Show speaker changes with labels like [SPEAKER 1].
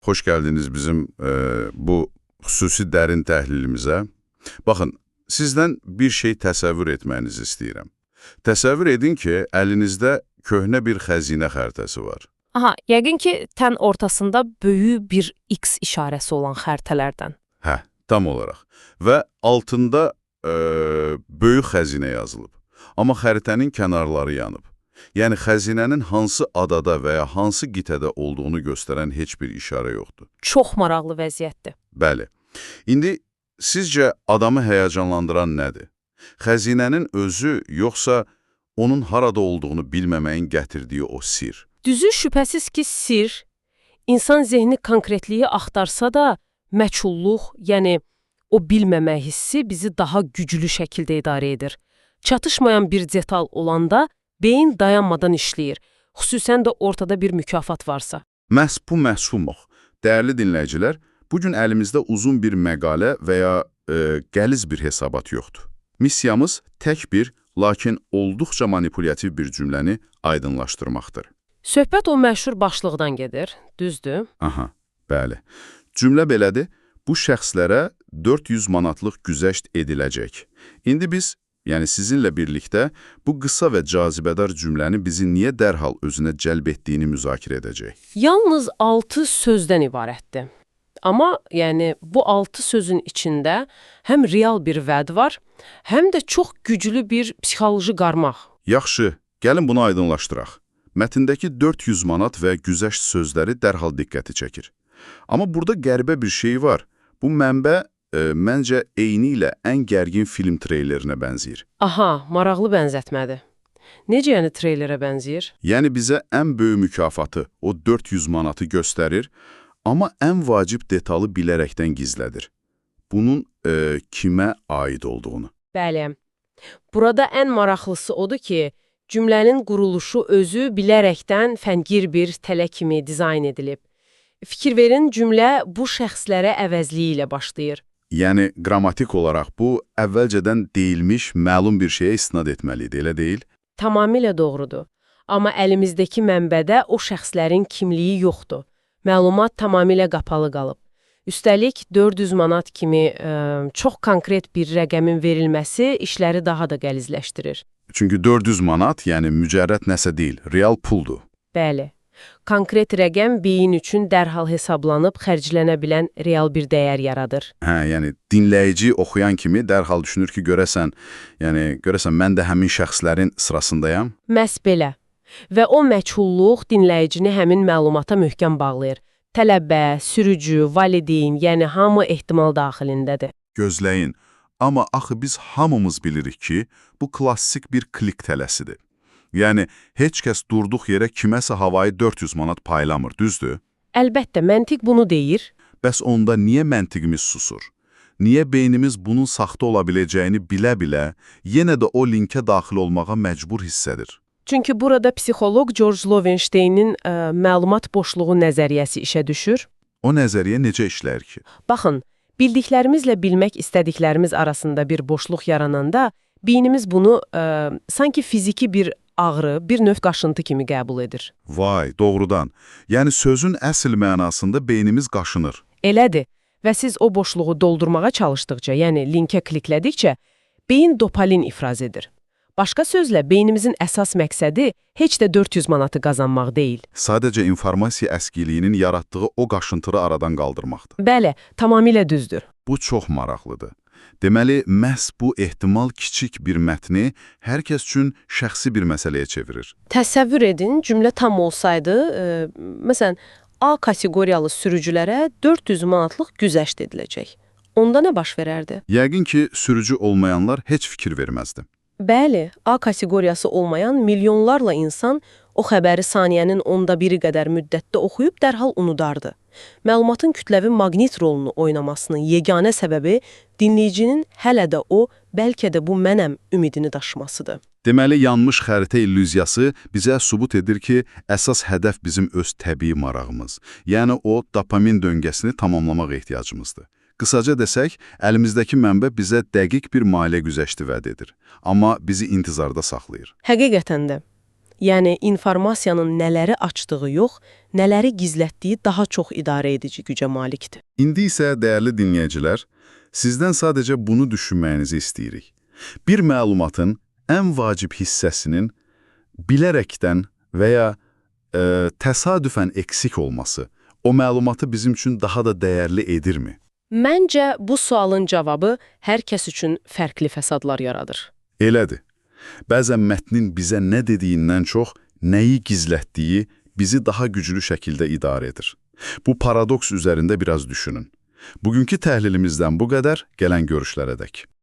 [SPEAKER 1] Hoş geldiniz bizim bu xüsusi dərin təhlilimizə. Baxın, sizdən bir şey təsəvvür etməyinizi istəyirəm. Təsəvvür edin ki, əlinizdə köhnə bir xəzinə xəritəsi var.
[SPEAKER 2] Aha, yəqin ki, tən ortasında böyük bir X işarəsi olan xəritələrdən.
[SPEAKER 1] Hə, tam olaraq. Və altında böyük xəzinə yazılıb. Amma xəritənin kənarları yanıb. Yəni, xəzinənin hansı adada və ya hansı qitədə olduğunu göstərən heç bir işarə yoxdur.
[SPEAKER 2] Çox maraqlı vəziyyətdir.
[SPEAKER 1] Bəli. İndi sizcə adamı həyəcanlandıran nədir? Xəzinənin özü, yoxsa onun harada olduğunu bilməməyin gətirdiyi o sir?
[SPEAKER 2] Düzü şübhəsiz ki, sir, insan zehni konkretliyi axtarsa da, məchulluq, yəni o bilməmə hissi bizi daha güclü şəkildə idarə edir. Çatışmayan bir detal olanda beyin dayanmadan işləyir, xüsusən də ortada bir mükafat varsa.
[SPEAKER 1] Məhz bu məhsumuq. Dəyərli dinləyicilər, bugün əlimizdə uzun bir məqalə və ya qəliz bir hesabat yoxdur. Missiyamız tək bir, lakin olduqca manipulyativ bir cümləni aydınlaşdırmaqdır.
[SPEAKER 2] Söhbət o məşhur başlıqdan gedir, düzdür?
[SPEAKER 1] Aha, bəli. Cümlə belədir, bu şəxslərə 400 manatlıq güzəşt ediləcək. İndi biz, yəni sizinlə birlikdə bu qısa və cazibədar cümləni bizi niyə dərhal özünə cəlb etdiyini müzakirə edəcək.
[SPEAKER 2] Yalnız 6 sözdən ibarətdir. Amma yəni bu 6 sözün içində həm real bir vəd var, həm də çox güclü bir psixoloji qarmaq.
[SPEAKER 1] Yaxşı, gəlin bunu aydınlaşdıraq. Mətndəki 400 manat və güzəşt sözləri dərhal diqqəti çəkir. Amma burada qəribə bir şey var. Bu mənbə məncə eyni ilə ən gərgin film treylerinə bənzəyir.
[SPEAKER 2] Aha, maraqlı bənzətmədir. Necə yəni treylerə bənzəyir?
[SPEAKER 1] Yəni bizə ən böyük mükafatı, o 400 manatı göstərir, amma ən vacib detalı bilərəkdən gizlədir. Bunun kimə aid olduğunu.
[SPEAKER 2] Bəli. Burada ən maraqlısı odur ki, cümlənin quruluşu özü bilərəkdən fəngir bir tələ kimi dizayn edilib. Fikir verin, cümlə bu şəxslərə əvəzliyi ilə başlayır.
[SPEAKER 1] Yəni, qrammatik olaraq bu, əvvəlcədən deyilmiş, məlum bir şeyə istinad etməlidir, elə deyil?
[SPEAKER 2] Tamamilə doğrudur. Amma əlimizdəki mənbədə o şəxslərin kimliyi yoxdur. Məlumat tamamilə qapalı qalıb. Üstəlik, 400 manat kimi çox konkret bir rəqəmin verilməsi işləri daha da qəlizləşdirir.
[SPEAKER 1] Çünki 400 manat, yəni mücərrəd nəsə deyil, real puldur.
[SPEAKER 2] Bəli. Konkret rəqəm beyin üçün dərhal hesablanıb xərclənə bilən real bir dəyər yaradır.
[SPEAKER 1] Hə, yəni dinləyici oxuyan kimi dərhal düşünür ki, görəsən mən də həmin şəxslərin sırasındayam.
[SPEAKER 2] Məhz belə. Və o məchulluq dinləyicini həmin məlumata möhkəm bağlayır. Tələbə, sürücü, valideyn, yəni hamı ehtimal daxilindədir.
[SPEAKER 1] Gözləyin, amma axı biz hamımız bilirik ki, bu klassik bir klik tələsidir. Yəni, heç kəs durduq yerə kiməsə havayı 400 manat paylamır, düzdür?
[SPEAKER 2] Əlbəttə, məntiq bunu deyir.
[SPEAKER 1] Bəs onda niyə məntiqimiz susur? Niyə beynimiz bunun saxta ola biləcəyini bilə-bilə, yenə də o linkə daxil olmağa məcbur hissədir?
[SPEAKER 2] Çünki burada psixoloq George Loewenstein'in məlumat boşluğu nəzəriyyəsi işə düşür.
[SPEAKER 1] O nəzəriyyə necə işləyir ki?
[SPEAKER 2] Baxın, bildiklərimizlə bilmək istədiklərimiz arasında bir boşluq yarananda, beynimiz bunu sanki fiziki bir ağrı, bir növ qaşıntı kimi qəbul edir.
[SPEAKER 1] Vay, doğrudan. Yəni sözün əsl mənasında beynimiz qaşınır.
[SPEAKER 2] Elədir. Və siz o boşluğu doldurmağa çalışdıqca, yəni linkə kliklədikcə, beyin dopalin ifraz edir. Başqa sözlə, beynimizin əsas məqsədi heç də 400 manatı qazanmaq deyil.
[SPEAKER 1] Sadəcə informasiya əskiliyinin yaratdığı o qaşıntını aradan qaldırmaqdır.
[SPEAKER 2] Bəli, tamamilə düzdür.
[SPEAKER 1] Bu çox maraqlıdır. Deməli, məhz bu ehtimal kiçik bir mətni hər kəs üçün şəxsi bir məsələyə çevirir.
[SPEAKER 2] Təsəvvür edin, cümlə tam olsaydı, məsələn, A kateqoriyalı sürücülərə 400 manatlıq güzəşt ediləcək. Onda nə baş verərdi?
[SPEAKER 1] Yəqin ki, sürücü olmayanlar heç fikir verməzdi.
[SPEAKER 2] Bəli, A kateqoriyası olmayan milyonlarla insan o xəbəri saniyənin 1/10 qədər müddətdə oxuyub dərhal unudardı. Məlumatın kütləvi maqnit rolunu oynamasının yeganə səbəbi dinləyicinin hələ də o, bəlkə də bu mənəm ümidini daşımasıdır.
[SPEAKER 1] Deməli, yanmış xəritə illüziyası bizə sübut edir ki, əsas hədəf bizim öz təbii marağımız, yəni o dopamin döngəsini tamamlamaq ehtiyacımızdır. Qısaca desək, əlimizdəki mənbə bizə dəqiq bir maliyyə güzəşti vəd edir, amma bizi intizarda saxlayır.
[SPEAKER 2] Həqiqətən də. Yəni, informasiyanın nələri açdığı yox, nələri gizlətdiyi daha çox idarə edici gücə malikdir.
[SPEAKER 1] İndi isə, dəyərli dinləyicilər, sizdən sadəcə bunu düşünməyinizi istəyirik. Bir məlumatın ən vacib hissəsinin bilərəkdən və ya təsadüfən eksik olması o məlumatı bizim üçün daha da dəyərli edirmi?
[SPEAKER 2] Məncə, bu sualın cavabı hər kəs üçün fərqli fəsadlar yaradır.
[SPEAKER 1] Elədir. Bəzən mətnin bizə nə dediyindən çox, nəyi gizlətdiyi bizi daha güclü şəkildə idarə edir. Bu paradoks üzərində biraz düşünün. Bugünkü təhlilimizdən bu qədər, gələn görüşlərə dək.